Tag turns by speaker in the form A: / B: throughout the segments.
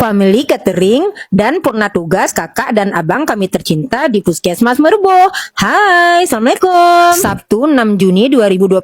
A: Family Catering dan purna tugas kakak dan abang kami tercinta di Puskesmas Merbau. Hai, Assalamualaikum. Sabtu 6 Juni 2026,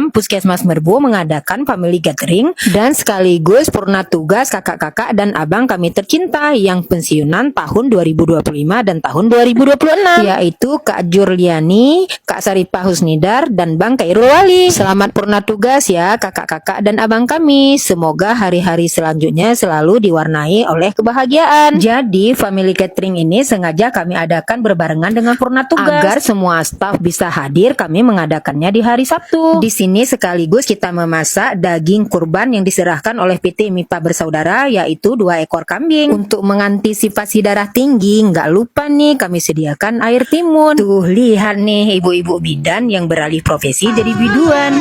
A: Puskesmas Merbau mengadakan Family Catering dan sekaligus purna tugas kakak-kakak dan abang kami tercinta yang pensiunan tahun 2025 dan tahun 2026, yaitu Kak Jurliani, Kak Saripah Husnidar, dan Bang Khairul Wali. Selamat purna tugas ya kakak-kakak dan abang kami. Semoga hari-hari selanjutnya selalu diwarnai oleh kebahagiaan. Jadi Family Catering ini sengaja kami adakan berbarengan dengan purna tugas agar semua staf bisa hadir. Kami mengadakannya di hari Sabtu. Di sini sekaligus kita memasak daging kurban yang diserahkan oleh PT Mita Bersaudara, yaitu 2 ekor kambing. Untuk mengantisipasi darah tinggi, nggak lupa nih kami sediakan air timun. Tuh lihat nih ibu-ibu bidan yang beralih profesi jadi biduan.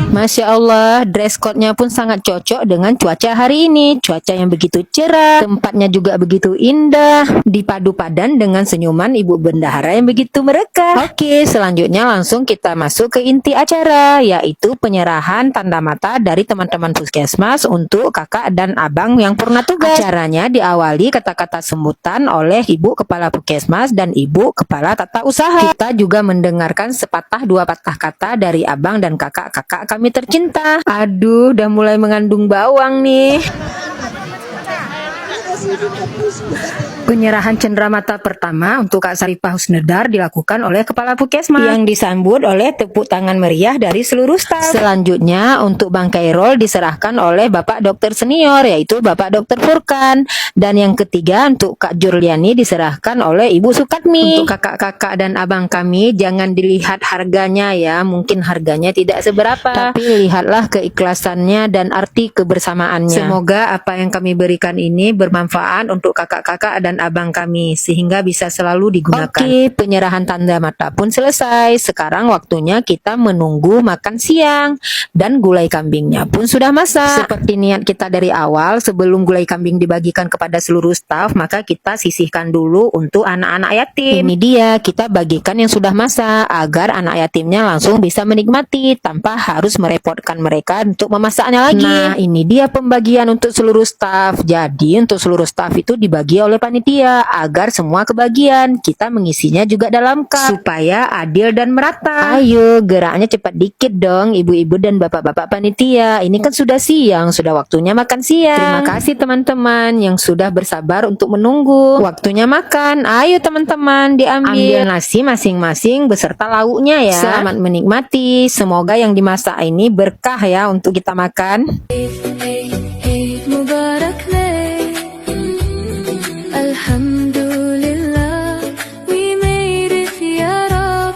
A: Masya Allah, dress code-nya pun sangat cocok dengan cuaca hari ini. Cuaca yang begitu cerah, tempatnya juga begitu indah, dipadu padan dengan senyuman ibu bendahara yang begitu merekah. Oke, selanjutnya langsung kita masuk ke inti acara, yaitu penyerahan tanda mata dari teman-teman Puskesmas untuk kakak dan abang yang purna tugas. Acaranya diawali kata-kata sambutan oleh Ibu Kepala Puskesmas dan Ibu Kepala Tata Usaha. Kita juga mendengarkan sepatah dua patah kata dari abang dan kakak-kakak kami tercinta. Aduh, udah mulai mengandung bawang nih. Penyerahan cenderamata pertama untuk Kak Saripah Husnidar dilakukan oleh Kepala Puskesmas yang disambut oleh tepuk tangan meriah dari seluruh staf. Selanjutnya untuk Bang Khairul diserahkan oleh Bapak Dokter Senior, yaitu Bapak Dokter Furkan. Dan yang ketiga untuk Kak Jurliani diserahkan oleh Ibu Sukatmi. Untuk kakak-kakak dan abang kami, jangan dilihat harganya ya, mungkin harganya tidak seberapa, tapi lihatlah keikhlasannya dan arti kebersamaannya. Semoga apa yang kami berikan ini bermanfaat untuk kakak-kakak dan abang kami sehingga bisa selalu digunakan. Oke, penyerahan tanda mata pun selesai. Sekarang waktunya kita menunggu makan siang dan gulai kambingnya pun sudah masak. Seperti niat kita dari awal, sebelum gulai kambing dibagikan kepada seluruh staf, maka kita sisihkan dulu untuk anak-anak yatim. Ini dia, kita bagikan yang sudah masak agar anak yatimnya langsung bisa menikmati tanpa harus merepotkan mereka untuk memasaknya lagi. Nah, ini dia pembagian untuk seluruh staf. Jadi untuk seluruh staf itu dibagi oleh panitia agar semua kebagian. Kita mengisinya juga dalam cup supaya adil dan merata. Ayo, geraknya cepat dikit dong ibu-ibu dan bapak-bapak panitia. Ini kan sudah siang, sudah waktunya makan siang. Terima kasih teman-teman yang sudah bersabar untuk menunggu. Waktunya makan. Ayo teman-teman, ambil nasi masing-masing beserta lauknya ya. Selamat menikmati. Semoga yang dimasak ini berkah ya untuk kita makan.
B: Alhamdulillah, we made it ya Rab.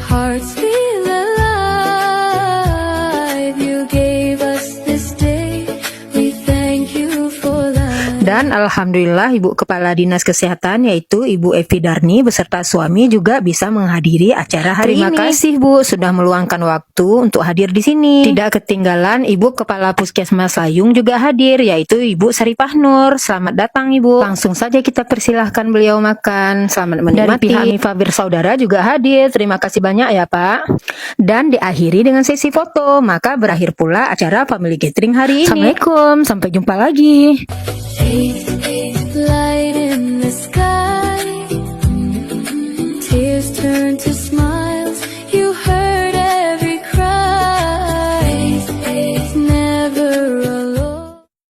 B: Hearts feel alive. You gave us this day. We thank you for life.
A: Dan alhamdulillah Ibu Kepala Dinas Kesehatan yaitu Ibu Evi Darni beserta suami juga bisa menghadiri acara hari ini. Terima kasih Bu sudah meluangkan waktu untuk hadir di sini. Tidak ketinggalan Ibu Kepala Puskesmas Layung juga hadir, yaitu Ibu Saripah Nur. Selamat datang Ibu. Langsung saja kita persilahkan beliau makan. Selamat menikmati. Dari pihak Mita Bersaudara juga hadir. Terima kasih banyak ya Pak. Dan diakhiri dengan sesi foto. Maka berakhir pula acara Family Catering hari ini. Assalamualaikum, sampai jumpa lagi.
B: Light in the sky. Tears turn to smile.